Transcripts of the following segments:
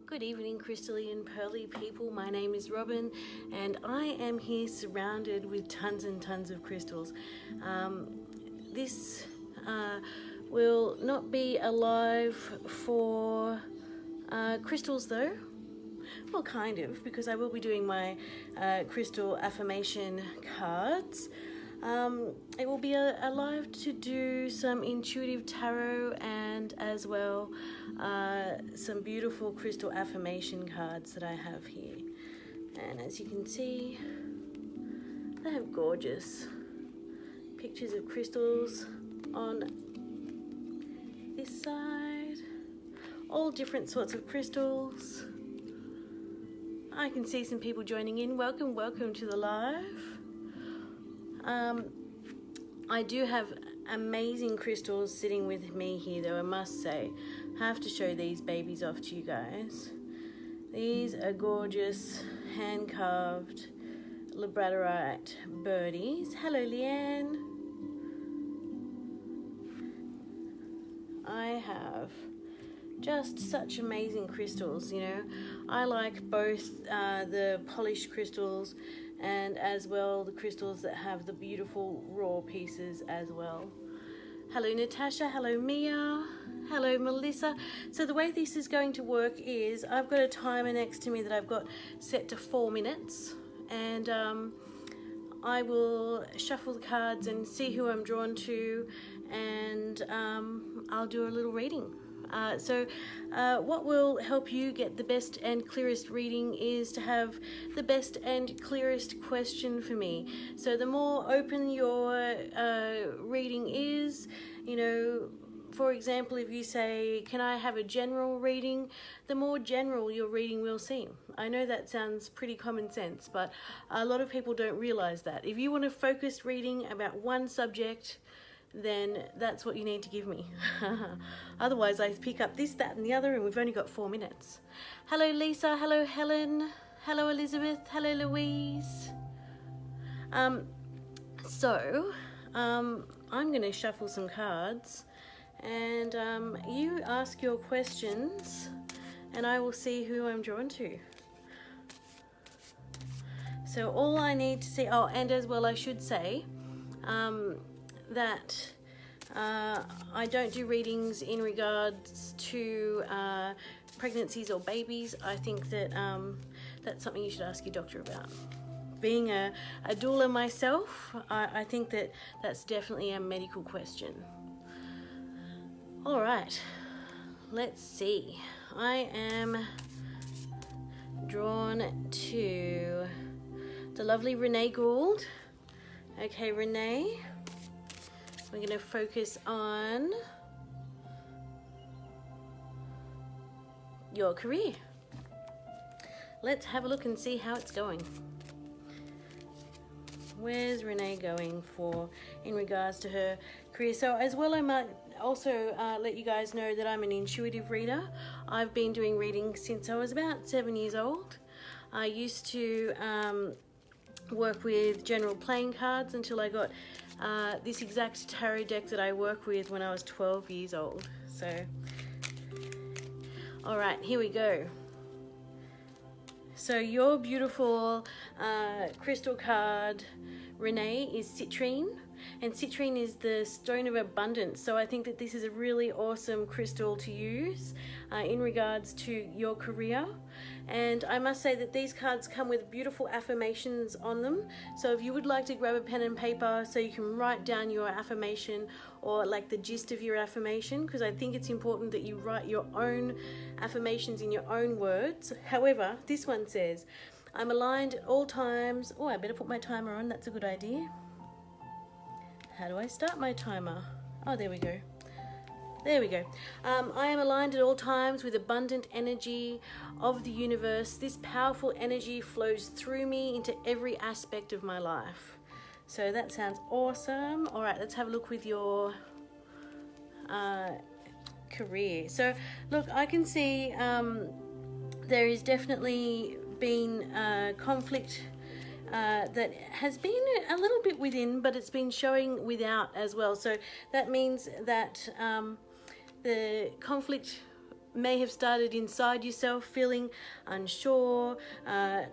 Good evening, crystally and pearly people. My name is Robyn, and I am here surrounded with tons and tons of crystals. This will not be a live for crystals though. Well, kind of, because I will be doing my crystal affirmation cards. It will be a live to do some intuitive tarot and as well some beautiful crystal affirmation cards that I have here. And as you can see, they have gorgeous pictures of crystals on this side, all different sorts of crystals. I can see some people joining in. Welcome to the live. I do have amazing crystals sitting with me here though, I must say. I have to show these babies off to you guys. These are gorgeous hand-carved labradorite birdies. Hello, Leanne. I have just such amazing crystals, you know. I like both the polished crystals and as well the crystals that have the beautiful raw pieces as well. Hello Natasha, hello Mia, hello Melissa. So the way this is going to work is I've got a timer next to me that I've got set to 4 minutes, and I will shuffle the cards and see who I'm drawn to, and I'll do a little reading. What will help you get the best and clearest reading is to have the best and clearest question for me. So the more open your reading is, you know, for example, if you say, can I have a general reading, the more general your reading will seem. I know that sounds pretty common sense, but a lot of people don't realize that. If you want a focused reading about one subject, then that's what you need to give me. Otherwise I pick up this, that and the other, and we've only got 4 minutes. Hello Lisa, hello Helen, hello Elizabeth, hello Louise. I'm going to shuffle some cards, and you ask your questions and I will see who I'm drawn to. So all I need to see, oh, and as well I should say that I don't do readings in regards to pregnancies or babies. I think that that's something you should ask your doctor about. Being a doula myself, I think that that's definitely a medical question. All right, let's see. I am drawn to the lovely Renee Gould. Okay, Renee, we're going to focus on your career. Let's have a look and see how it's going. Where's Renee going for in regards to her career? So as well, I might also let you guys know that I'm an intuitive reader. I've been doing readings since I was about 7 years old. I used to work with general playing cards until I got this exact tarot deck that I work with when I was 12 years old. So, all right, here we go. So your beautiful crystal card, Renee, is citrine, and citrine is the stone of abundance. So I think that this is a really awesome crystal to use in regards to your career. And I must say that these cards come with beautiful affirmations on them. So if you would like to grab a pen and paper so you can write down your affirmation, or like the gist of your affirmation, because I think it's important that you write your own affirmations in your own words. However, this one says, I'm aligned at all times. Oh, I better put my timer on. That's a good idea. How do I start my timer? Oh, there we go. There we go. I am aligned at all times with abundant energy of the universe. This powerful energy flows through me into every aspect of my life. So that sounds awesome. All right, let's have a look with your career. So look, I can see there is definitely been conflict that has been a little bit within, but it's been showing without as well. So that means that the conflict may have started inside yourself, feeling unsure,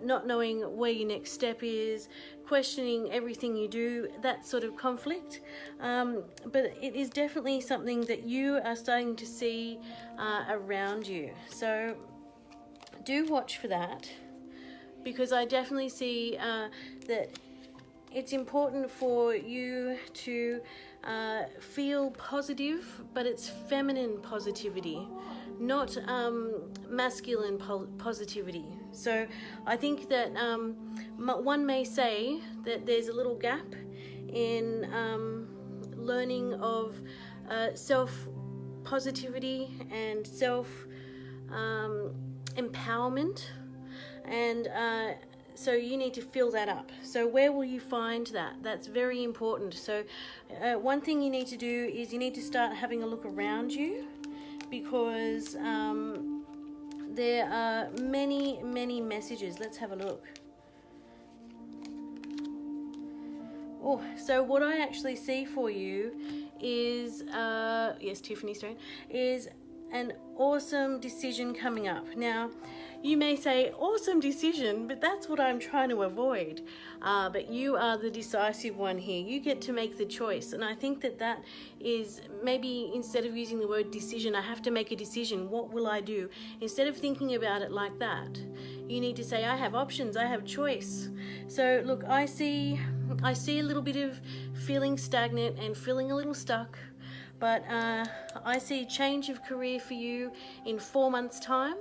not knowing where your next step is, questioning everything you do, that sort of conflict. But it is definitely something that you are starting to see around you. So do watch for that, because I definitely see that it's important for you to feel positive, but it's feminine positivity, not masculine positivity. So I think that one may say that there's a little gap in learning of self-positivity and self-empowerment, and so you need to fill that up. So where will you find that? That's very important. So one thing you need to do is you need to start having a look around you, because there are many, many messages. Let's have a look. Oh, so what I actually see for you is, yes, Tiffany Stone, is an awesome decision coming up. Now, you may say, awesome decision, but that's what I'm trying to avoid. But you are the decisive one here. You get to make the choice. And I think that that is, maybe instead of using the word decision, I have to make a decision. What will I do? Instead of thinking about it like that, you need to say, I have options, I have choice. So look, I see a little bit of feeling stagnant and feeling a little stuck. But I see change of career for you in 4 months' time.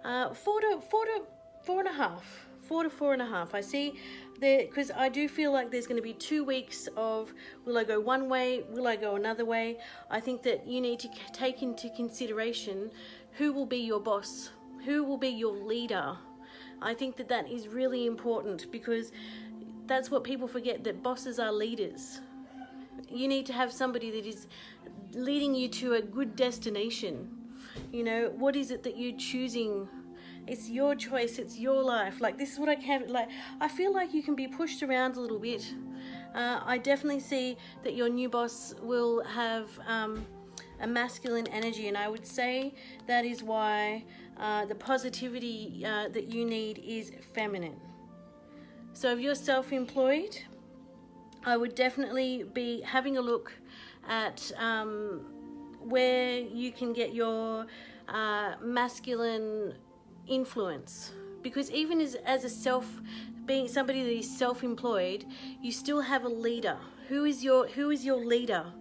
4 to 4.5. I see there, because I do feel like there's going to be 2 weeks of, will I go one way, will I go another way? I think that you need to take into consideration who will be your boss, who will be your leader. I think that that is really important, because that's what people forget, that bosses are leaders. You need to have somebody that is leading you to a good destination. You know, what is it that you're choosing? It's your choice, it's your life. Like, this is what I can, like, I feel like you can be pushed around a little bit. I definitely see that your new boss will have a masculine energy, and I would say that is why the positivity that you need is feminine. So if you're self-employed, I would definitely be having a look at where you can get your masculine influence, because even as being somebody that is self-employed, you still have a leader. Who is your leader?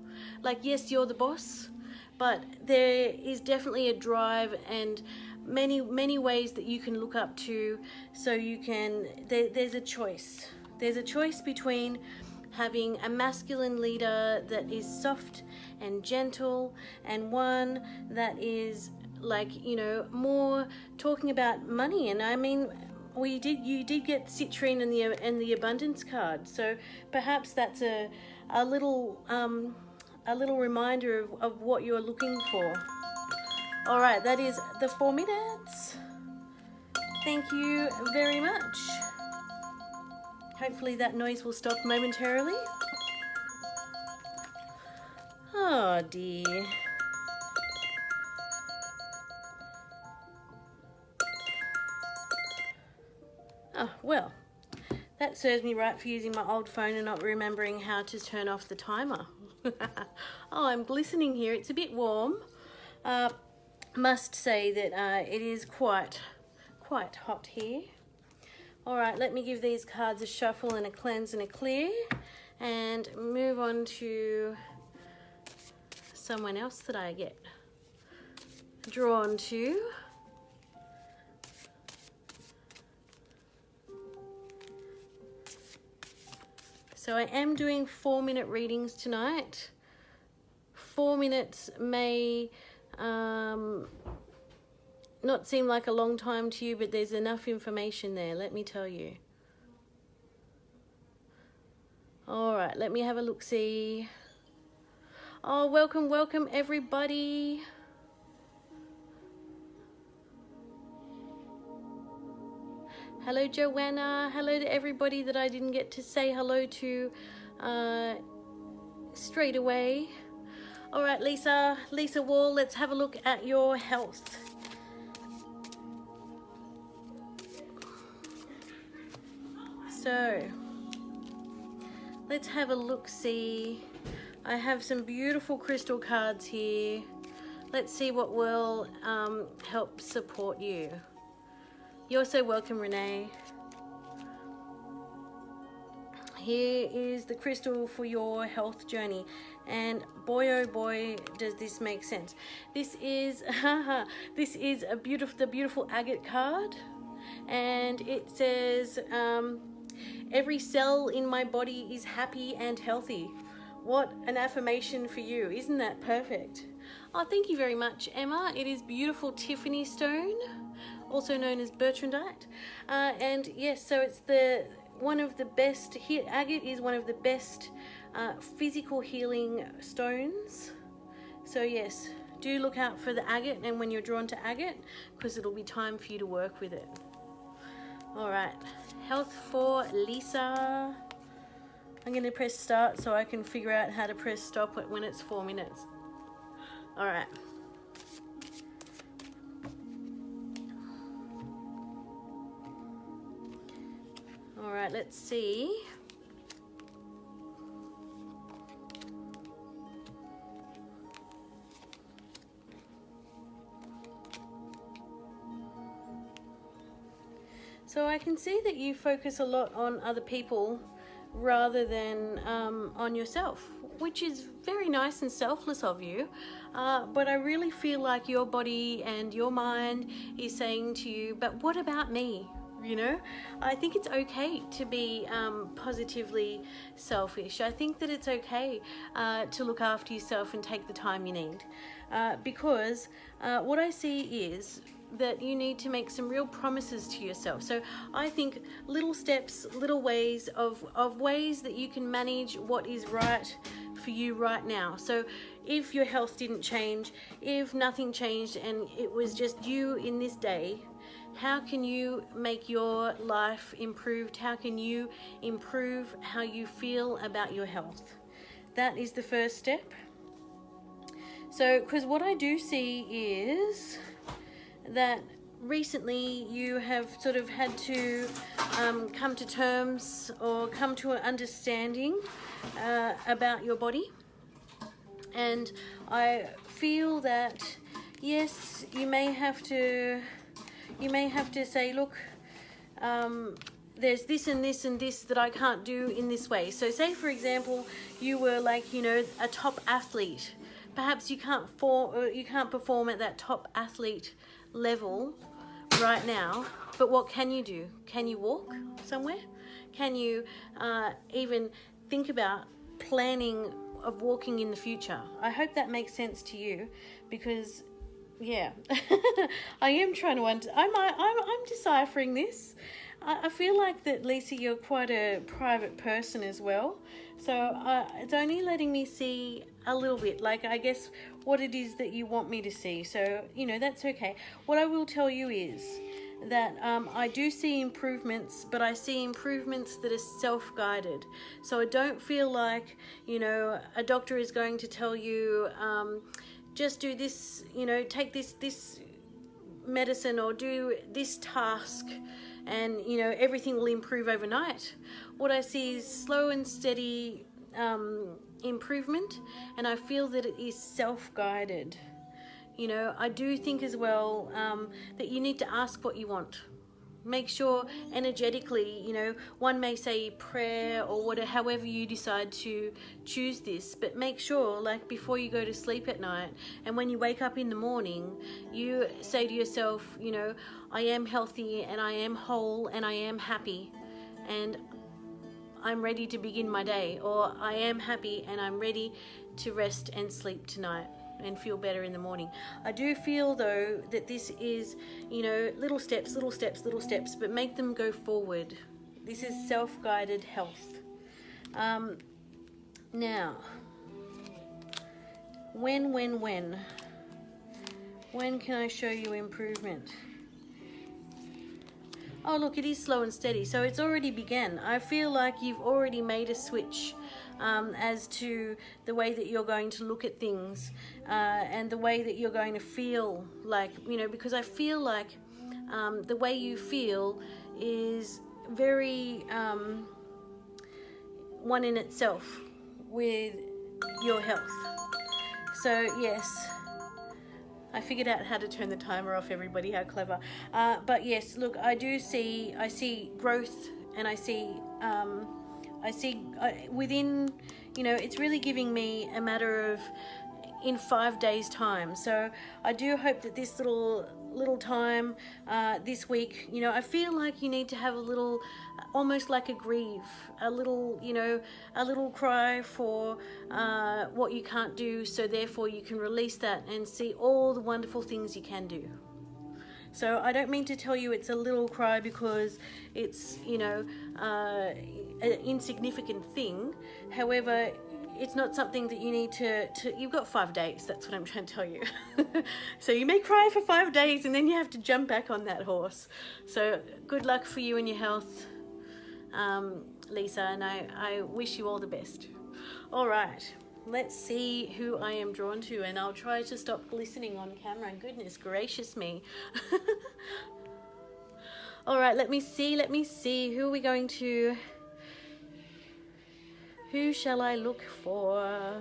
Like, yes, you're the boss, but there is definitely a drive and many ways that you can look up to. So you can, there's a choice between having a masculine leader that is soft and gentle, and one that is, like, you know, more talking about money. And I mean, you did get citrine and the abundance card, so perhaps that's a little reminder of what you're looking for. All right, that is the 4 minutes. Thank you very much. Hopefully that noise will stop momentarily. Oh dear. Oh, well, that serves me right for using my old phone and not remembering how to turn off the timer. Oh, I'm glistening here. It's a bit warm. Must say that it is quite hot here. All right, let me give these cards a shuffle and a cleanse and a clear, and move on to someone else that I get drawn to. So I am doing 4-minute readings tonight. 4 minutes may not seem like a long time to you, but there's enough information there, let me tell you. All right, let me have a look-see. Oh, welcome everybody. Hello, Joanna. Hello to everybody that I didn't get to say hello to straight away. All right, Lisa Wall, let's have a look at your health. So let's have a look-see. I have some beautiful crystal cards here. Let's see what will help support you. You're so welcome, Renee. Here is the crystal for your health journey, and boy oh boy does this make sense. This is this is the beautiful agate card, and it says every cell in my body is happy and healthy. What an affirmation for you. Isn't that perfect? Oh, thank you very much, Emma. It is beautiful Tiffany stone, also known as Bertrandite, and yes, so it's one of the best, agate is one of the best physical healing stones. So yes, do look out for the agate, and when you're drawn to agate, because it'll be time for you to work with it. All right, health for Lisa. I'm going to press start so I can figure out how to press stop when it's 4 minutes. All right. All right, let's see. So I can see that you focus a lot on other people rather than on yourself, which is very nice and selfless of you. But I really feel like your body and your mind is saying to you, but what about me? You know, I think it's okay to be positively selfish. I think that it's okay to look after yourself and take the time you need. Because what I see is that you need to make some real promises to yourself. So I think little steps, little ways of ways that you can manage what is right for you right now. So if your health didn't change, if nothing changed and it was just you in this day, how can you make your life improved? How can you improve how you feel about your health? That is the first step. So, because what I do see is that recently you have sort of had to come to terms or come to an understanding about your body. And I feel that, yes, you may have to say, look, there's this and this and this that I can't do in this way. So say, for example, you were like, you know, a top athlete. Perhaps you can't perform at that top athlete level right now, but what can you do? Can you walk somewhere? Can you even think about planning of walking in the future? I hope that makes sense to you, because yeah, I am trying to I'm deciphering this. I feel like that, Lisa, you're quite a private person as well, so it's only letting me see a little bit, like, I guess, what it is that you want me to see. So, you know, that's okay. What I will tell you is that I do see improvements, but I see improvements that are self-guided. So I don't feel like, you know, a doctor is going to tell you, just do this, you know, take this medicine or do this task, and, you know, everything will improve overnight. What I see is slow and steady improvement, and I feel that it is self-guided. You know, I do think as well that you need to ask what you want. Make sure energetically, you know, one may say prayer or whatever, however you decide to choose this, but make sure, like, before you go to sleep at night and when you wake up in the morning, you say to yourself, you know, I am healthy and I am whole and I am happy and I'm ready to begin my day, or I am happy and I'm ready to rest and sleep tonight and feel better in the morning. I do feel, though, that this is, you know, little steps, but make them go forward. This is self-guided health. Now, when can I show you improvement? Oh, look, it is slow and steady, so it's already begun. I feel like you've already made a switch as to the way that you're going to look at things and the way that you're going to feel, like, you know, because I feel like the way you feel is very one in itself with your health. So yes, I figured out how to turn the timer off, everybody. How clever. But yes, look, I see growth, and I see within, it's really giving me a matter of in 5 days time. So I do hope that this little time this week, I feel like you need to have a little, almost like a grieve, a little cry for what you can't do, so therefore you can release that and see all the wonderful things you can do. So I don't mean to tell you it's a little cry because it's, an insignificant thing. However, it's not something that you need to you've got 5 days, that's what I'm trying to tell you. So you may cry for 5 days and then you have to jump back on that horse. So good luck for you and your health, Lisa, and I wish you all the best. All right, let's see who I am drawn to, and I'll try to stop glistening on camera. Goodness gracious me. All right, let me see. Who are we going to? Who shall I look for?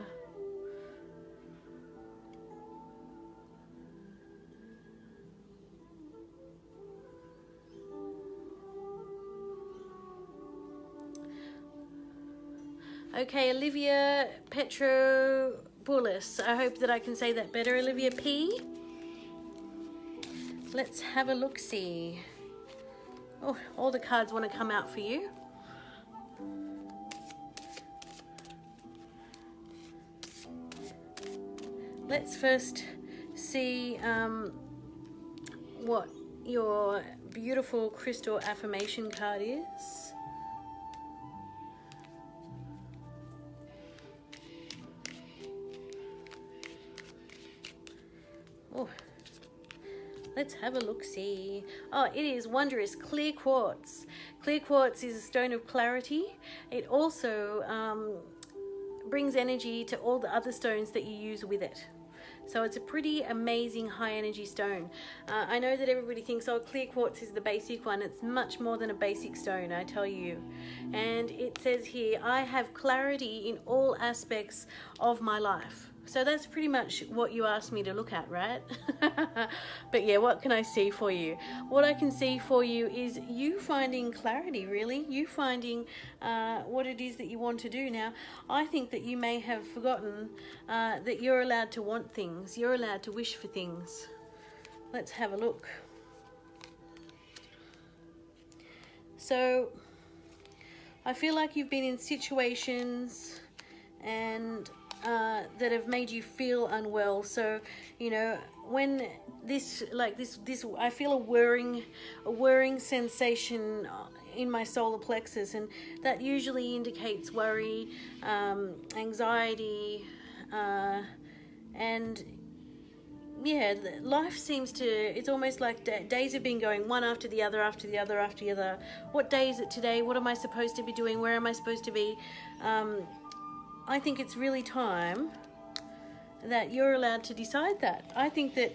Okay, Olivia Petropoulos. I hope that I can say that better. Olivia P. Let's have a look-see. Oh, all the cards want to come out for you. Let's first see what your beautiful crystal affirmation card is. Oh, let's have a look-see. Oh, it is wondrous clear quartz. Clear quartz is a stone of clarity. It also brings energy to all the other stones that you use with it. So it's a pretty amazing high energy stone. I know that everybody thinks, oh, clear quartz is the basic one. It's much more than a basic stone, I tell you. And it says here, I have clarity in all aspects of my life. So that's pretty much what you asked me to look at, right? But yeah, what can I see for you? What I can see for you is you finding clarity, really. You finding what it is that you want to do. Now, I think that you may have forgotten that you're allowed to want things. You're allowed to wish for things. Let's have a look. So, I feel like you've been in situations and that have made you feel unwell. So, when this, I feel a whirring sensation in my solar plexus, and that usually indicates worry, anxiety, and yeah, life seems to, it's almost like days have been going one after the other, after the other, after the other. What day is it today? What am I supposed to be doing? Where am I supposed to be? I think it's really time that you're allowed to decide that. I think that,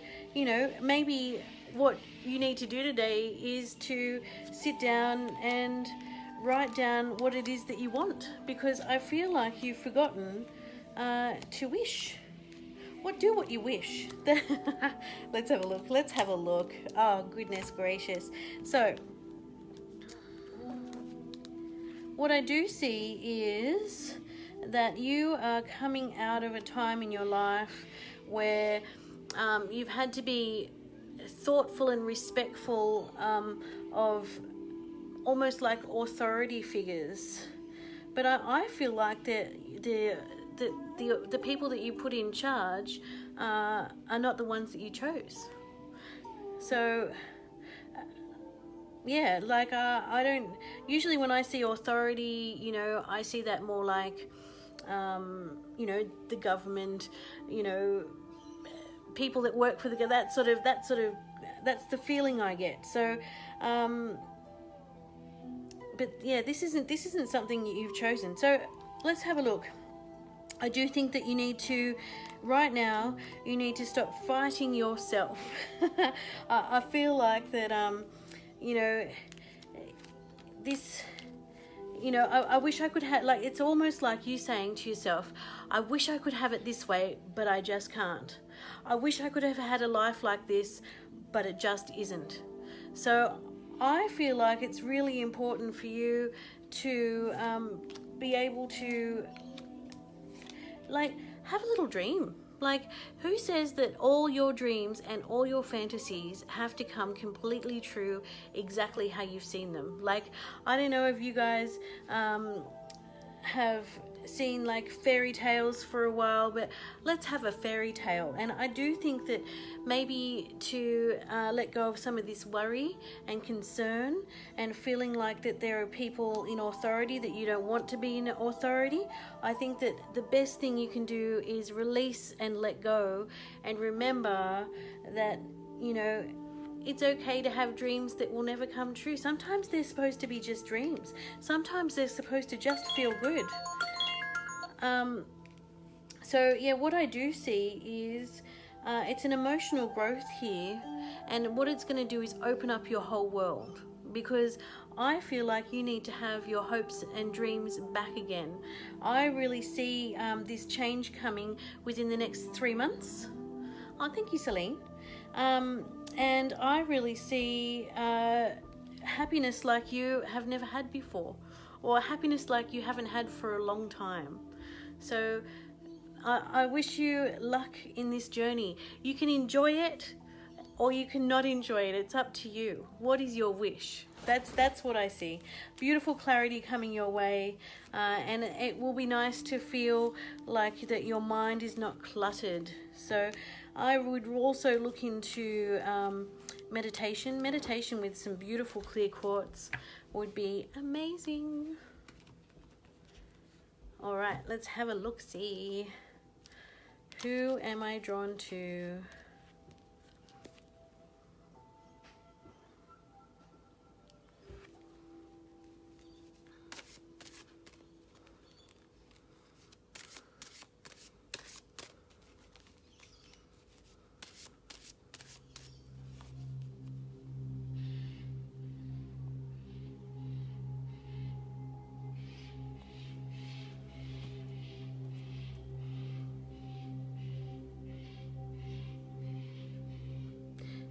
maybe what you need to do today is to sit down and write down what it is that you want, because I feel like you've forgotten to wish. Do what you wish. Let's have a look. Oh, goodness gracious. So, what I do see is that you are coming out of a time in your life where you've had to be thoughtful and respectful of almost like authority figures. But I feel like the people that you put in charge are not the ones that you chose. So yeah, like I don't usually, when I see authority, I see that more like the government, people that work for that's the feeling I get. So but yeah, this isn't something you've chosen. So let's have a look. I do think that you need to, right now, you need to stop fighting yourself. I feel like that, this, you know, I wish I could have, like, it's almost like you saying to yourself, I wish I could have it this way, but I just can't. I wish I could have had a life like this, but it just isn't. So I feel like it's really important for you to be able to, like, have a little dream. Like, who says that all your dreams and all your fantasies have to come completely true exactly how you've seen them? Like, I don't know if you guys have seen like fairy tales for a while, but let's have a fairy tale. And I do think that maybe to let go of some of this worry and concern and feeling like that there are people in authority that you don't want to be in authority, I think that the best thing you can do is release and let go and remember that, you know, it's okay to have dreams that will never come true. Sometimes they're supposed to be just dreams. Sometimes they're supposed to just feel good. So yeah, what I do see is it's an emotional growth here, and what it's going to do is open up your whole world, because I feel like you need to have your hopes and dreams back again. I really see this change coming within the next 3 months. Oh, thank you, Celine. And I really see happiness like you have never had before, or happiness like you haven't had for a long time. So I wish you luck in this journey. You can enjoy it or you can not enjoy it. It's up to you. What is your wish? That's what I see. Beautiful clarity coming your way, and it will be nice to feel like that your mind is not cluttered. So I would also look into meditation. Meditation with some beautiful clear quartz would be amazing. All right, let's have a look-see. Who am I drawn to?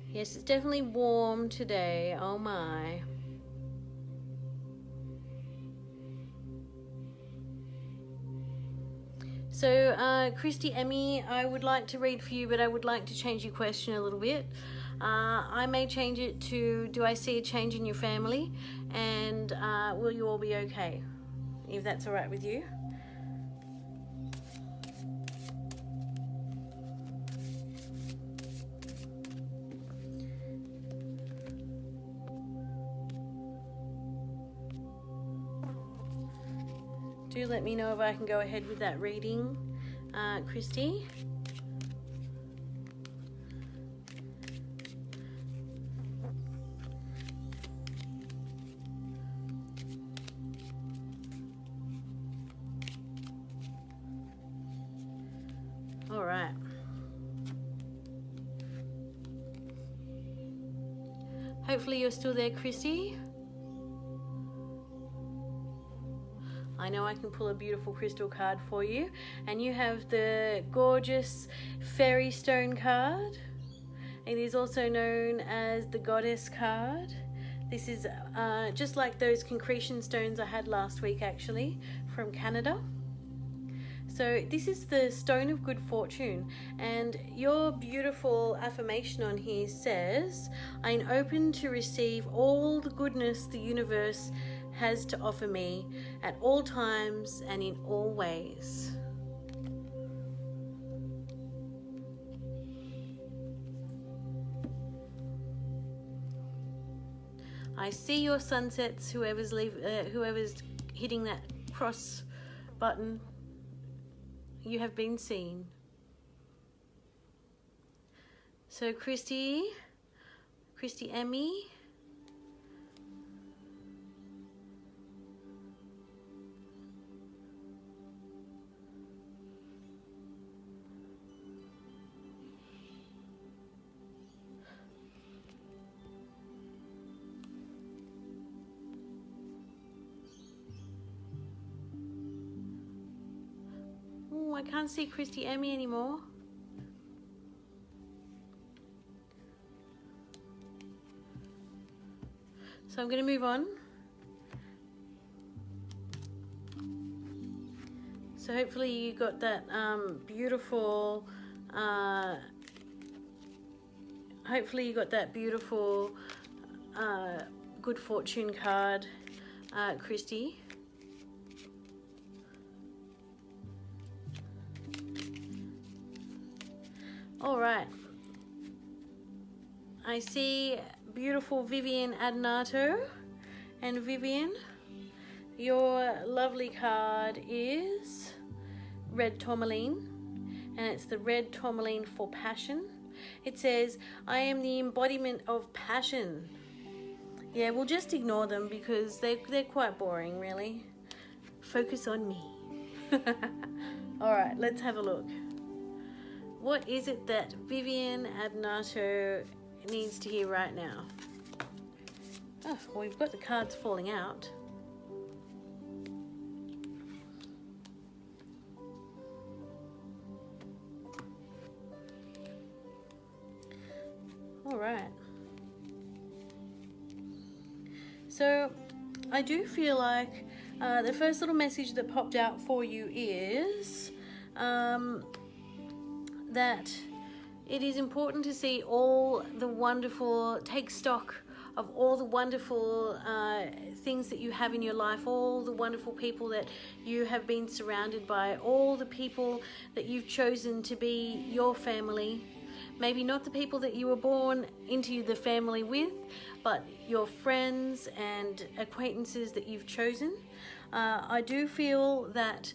Yes, it's definitely warm today. Oh my. So, Christy Emmy, I would like to read for you, but I would like to change your question a little bit. I may change it to, do I see a change in your family? And will you all be okay? If that's all right with you. Do let me know if I can go ahead with that reading, Christy. All right. Hopefully you're still there, Christy. I know I can pull a beautiful crystal card for you. And you have the gorgeous fairy stone card. It is also known as the goddess card. This is just like those concretion stones I had last week, actually, from Canada. So this is the stone of good fortune, and your beautiful affirmation on here says, I'm open to receive all the goodness the universe has to offer me at all times and in all ways. I see your sunsets, whoever's hitting that cross button. You have been seen. So Christy Emmy, can't see Christy Emmy anymore. So I'm going to move on. So hopefully you got that beautiful, good fortune card, Christy. All right. I see beautiful Vivian Adnato. And Vivian, your lovely card is red tourmaline, and it's the red tourmaline for passion. It says, I am the embodiment of passion. Yeah, we'll just ignore them because they're quite boring, really. Focus on me. All right, let's have a look. What is it that Vivian Adnato needs to hear right now? Oh, well, we've got the cards falling out. All right. So I do feel like the first little message that popped out for you is that it is important to see all the wonderful, take stock of all the wonderful things that you have in your life, all the wonderful people that you have been surrounded by, all the people that you've chosen to be your family. Maybe not the people that you were born into the family with, but your friends and acquaintances that you've chosen. I do feel that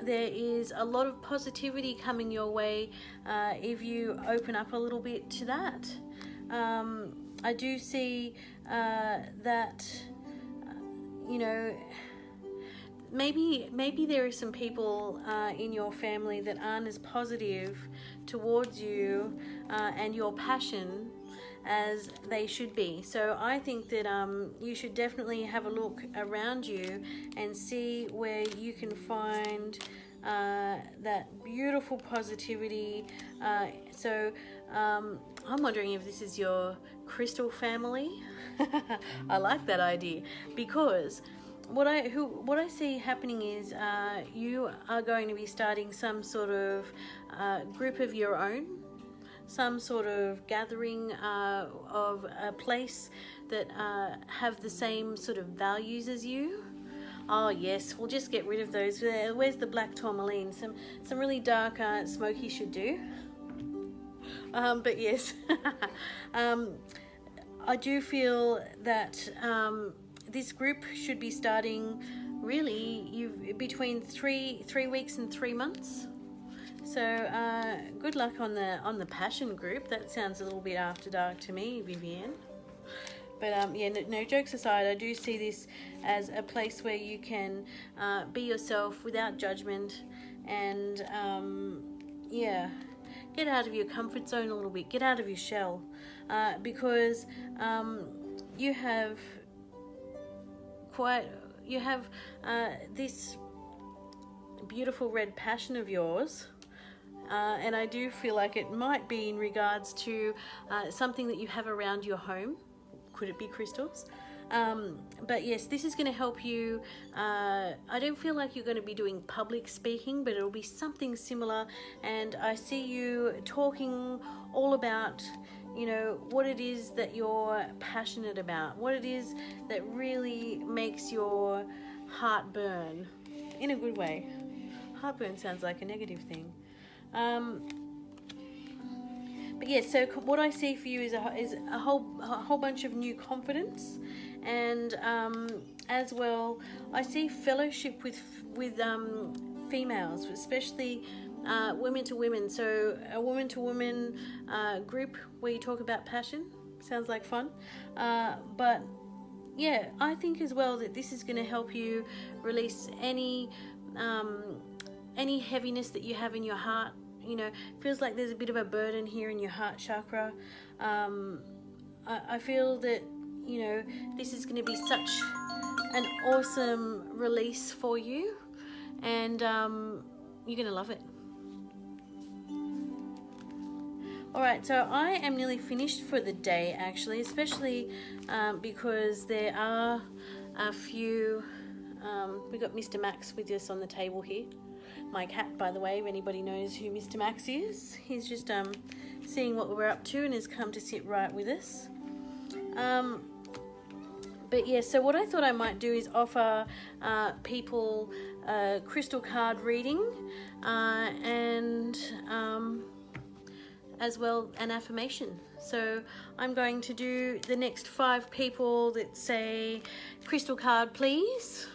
there is a lot of positivity coming your way if you open up a little bit to that. I do see that, you know, maybe there are some people in your family that aren't as positive towards you and your passion as they should be. So I think that you should definitely have a look around you and see where you can find that beautiful positivity. So I'm wondering if this is your crystal family. I like that idea, because what I see happening is you are going to be starting some sort of group of your own, some sort of gathering of a place that have the same sort of values as you. Oh yes, we'll just get rid of those. Where's the black tourmaline? Some really dark smoky should do. But yes, I do feel that this group should be starting really between three weeks and 3 months. So good luck on the passion group. That sounds a little bit after dark to me, Vivian. But yeah, no jokes aside, I do see this as a place where you can be yourself without judgment, and yeah, get out of your comfort zone a little bit, get out of your shell, because you have this beautiful red passion of yours. And I do feel like it might be in regards to something that you have around your home. Could it be crystals? But yes, this is going to help you. I don't feel like you're going to be doing public speaking, but it'll be something similar. And I see you talking all about, you know, what it is that you're passionate about, what it is that really makes your heart burn in a good way. Heartburn sounds like a negative thing. But yeah, so what I see for you is a whole bunch of new confidence, and as well, I see fellowship with females, especially women to women. So a woman to woman group where you talk about passion sounds like fun. But yeah, I think as well that this is going to help you release any heaviness that you have in your heart. You know, feels like there's a bit of a burden here in your heart chakra. I feel that, you know, this is going to be such an awesome release for you. And you're going to love it. Alright, so I am nearly finished for the day actually, especially because there are a few, we got Mr. Max with us on the table here. My cat, by the way, if anybody knows who Mr. Max is. He's just seeing what we're up to and has come to sit right with us. But yeah, so what I thought I might do is offer people a crystal card reading and as well an affirmation. So I'm going to do the next 5 people that say crystal card please,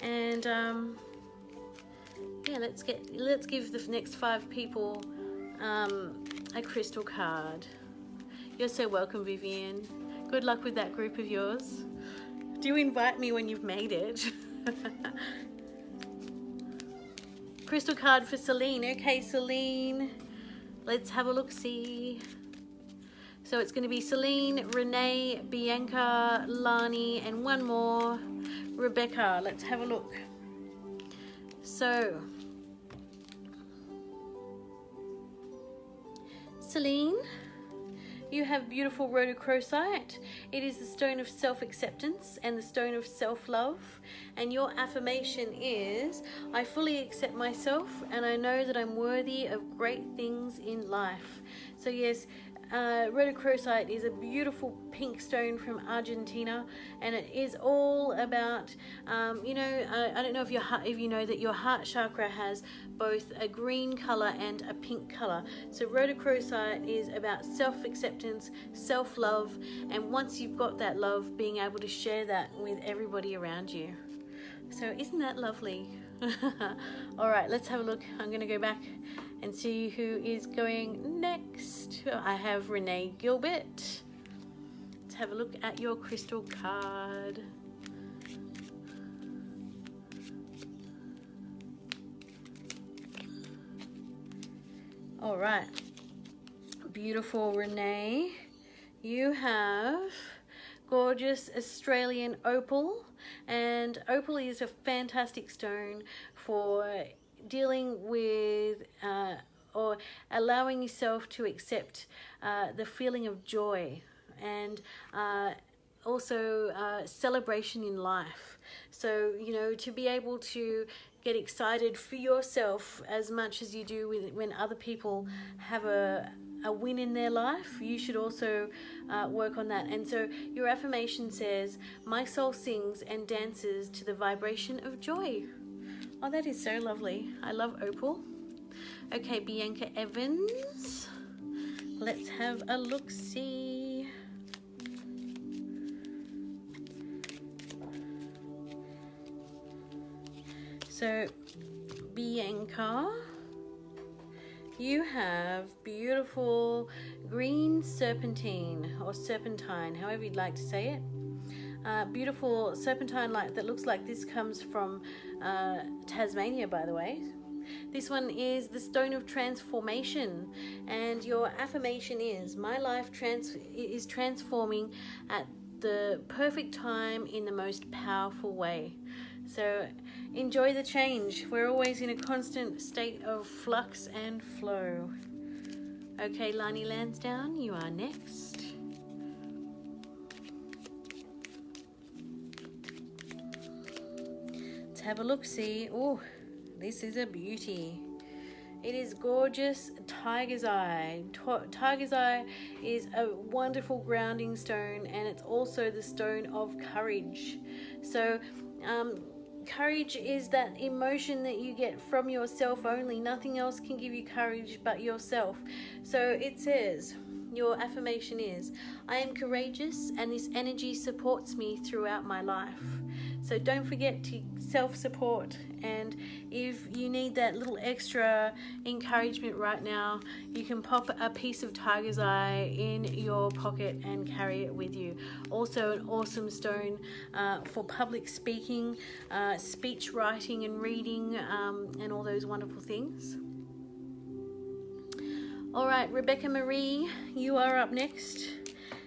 and yeah, let's give the next 5 people a crystal card. You're so welcome, Vivian. Good luck with that group of yours. Do invite me when you've made it. Crystal card for Celine. Okay, Celine. Let's have a look-see. So it's going to be Celine, Renee, Bianca, Lani, and one more, Rebecca. Let's have a look. So, Celine, you have beautiful rhodochrosite. It is the stone of self-acceptance and the stone of self-love. And your affirmation is, I fully accept myself and I know that I'm worthy of great things in life. So yes, rhodochrosite is a beautiful pink stone from Argentina, and it is all about, you know, I don't know if you know that your heart chakra has both a green color and a pink color. So rhodochrosite is about self-acceptance, self-love, and once you've got that love, being able to share that with everybody around you. So isn't that lovely? All right, let's have a look. I'm going to go back and see who is going next. I have Renee Gilbert. Let's have a look at your crystal card. All right, beautiful Renee. You have gorgeous Australian opal, and opal is a fantastic stone for dealing with or allowing yourself to accept the feeling of joy and also celebration in life. So, you know, to be able to get excited for yourself as much as you do when other people have a win in their life, you should also work on that. And so your affirmation says, my soul sings and dances to the vibration of joy. Oh, that is so lovely. I love opal. Okay, Bianca Evans. Let's have a look-see. So, Bianca, you have beautiful green serpentine or serpentine, however you'd like to say it. Beautiful serpentine light that looks like this comes from Tasmania, by the way. This one is the stone of transformation, and your affirmation is, my life is transforming at the perfect time in the most powerful way. So enjoy the change. We're always in a constant state of flux and flow. Okay, Lani Lansdowne, you are next. Let's have a look-see. Oh, this is a beauty. It is gorgeous tiger's eye. Tiger's eye is a wonderful grounding stone, and it's also the stone of courage. So courage is that emotion that you get from yourself only. Nothing else can give you courage but yourself. So it says, your affirmation is, I am courageous and this energy supports me throughout my life. So don't forget to self-support, and if you need that little extra encouragement right now, you can pop a piece of tiger's eye in your pocket and carry it with you. Also an awesome stone for public speaking, speech writing and reading, and all those wonderful things. All right, Rebecca Marie, you are up next,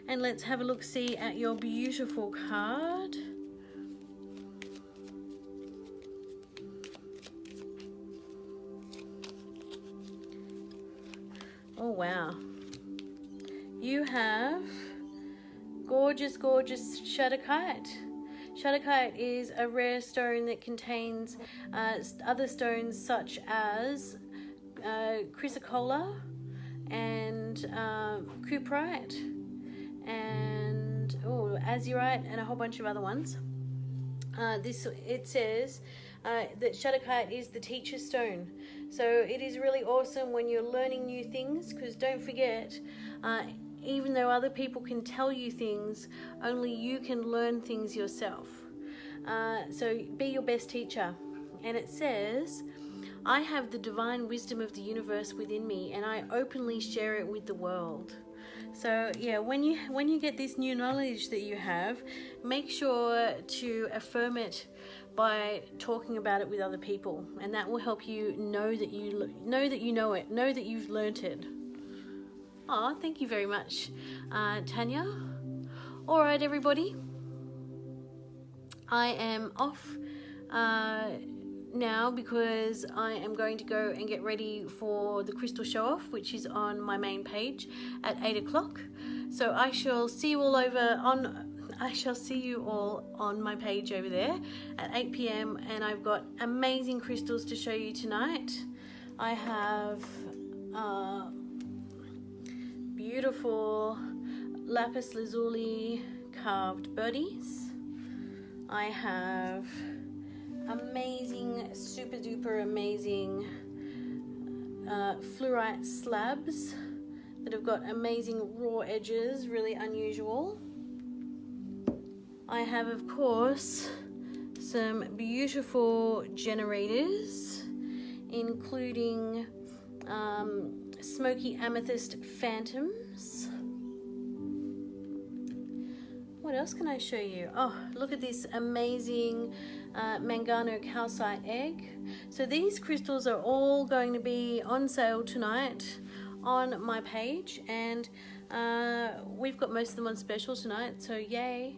and let's have a look-see at your beautiful card. Oh, wow. You have gorgeous, gorgeous shadokite. Shadokite is a rare stone that contains other stones such as chrysocolla and cuprite and azurite and a whole bunch of other ones. It says that shadokite is the teacher's stone. So it is really awesome when you're learning new things, because don't forget, even though other people can tell you things, only you can learn things yourself. So be your best teacher. And it says, I have the divine wisdom of the universe within me, and I openly share it with the world. So yeah, when you get this new knowledge that you have, make sure to affirm it by talking about it with other people, and that will help you know that you know it, know that you've learnt it. Oh, thank you very much, Tanya. All right, everybody, I am off now because I am going to go and get ready for the crystal show off, which is on my main page at 8 o'clock. So I shall see you all on my page over there at 8 p.m. and I've got amazing crystals to show you tonight. I have beautiful lapis lazuli carved birdies. I have amazing, super duper amazing fluorite slabs that have got amazing raw edges, really unusual. I have, of course, some beautiful generators, including smoky amethyst phantoms. What else can I show you? Oh, look at this amazing Mangano calcite egg. So these crystals are all going to be on sale tonight on my page, and we've got most of them on special tonight, so yay.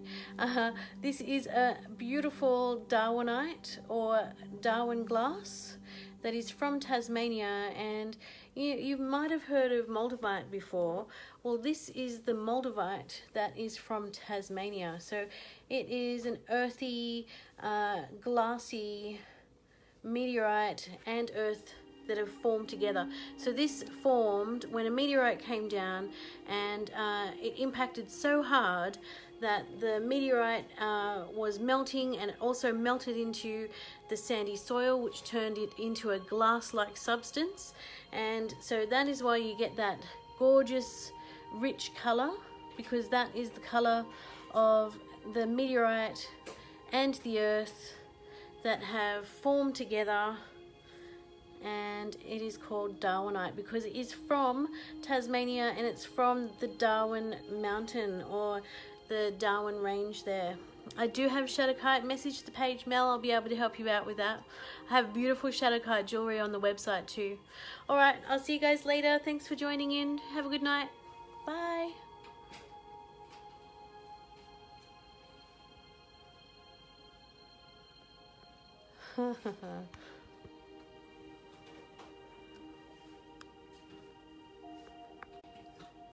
This is a beautiful Darwinite or Darwin glass that is from Tasmania, and you might have heard of moldavite before. Well, this is the moldavite that is from Tasmania. So it is an earthy, glassy meteorite and earth that have formed together. So this formed when a meteorite came down, and it impacted so hard that the meteorite was melting, and it also melted into the sandy soil, which turned it into a glass-like substance. And so that is why you get that gorgeous rich color, because that is the color of the meteorite and the earth that have formed together, and it is called Darwinite because it is from Tasmania, and it's from the Darwin Mountain or the Darwin Range there. I do have shadokite. Message the page, Mel. I'll be able to help you out with that. I have beautiful shadokite jewelry on the website too. All right, I'll see you guys later. Thanks for joining in. Have a good night. Bye.